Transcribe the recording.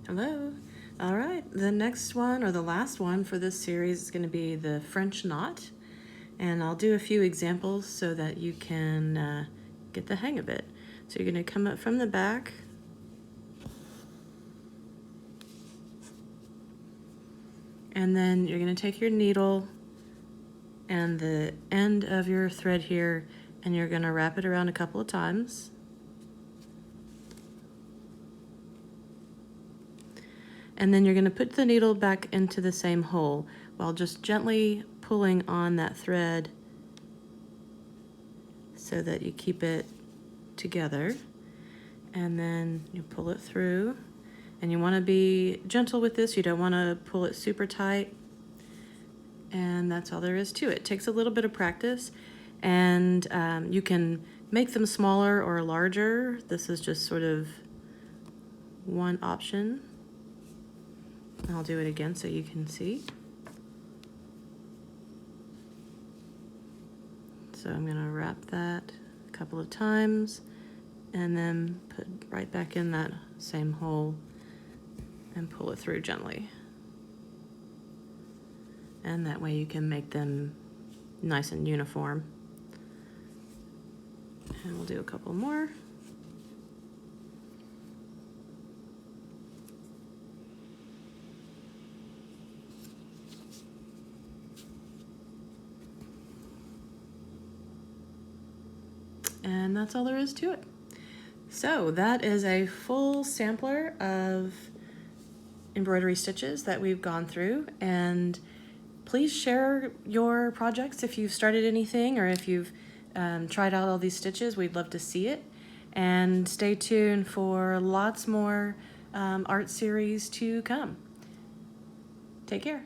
Hello. All right, the next one, or the last one for this series, is going to be the French knot. And I'll do a few examples so that you can get the hang of it. So you're going to come up from the back. And then you're going to take your needle and the end of your thread here, and you're going to wrap it around a couple of times. And then you're going to put the needle back into the same hole while just gently pulling on that thread so that you keep it together. And then you pull it through. And you want to be gentle with this. You don't want to pull it super tight. And that's all there is to it. It takes a little bit of practice. And you can make them smaller or larger. This is just sort of one option. I'll do it again so you can see. So I'm going to wrap that a couple of times and then put right back in that same hole and pull it through gently. And that way you can make them nice and uniform. And we'll do a couple more. And that's all there is to it. So that is a full sampler of embroidery stitches that we've gone through, and please share your projects if you've started anything or if you've tried out all these stitches. We'd love to see it, and stay tuned for lots more art series to come. Take care.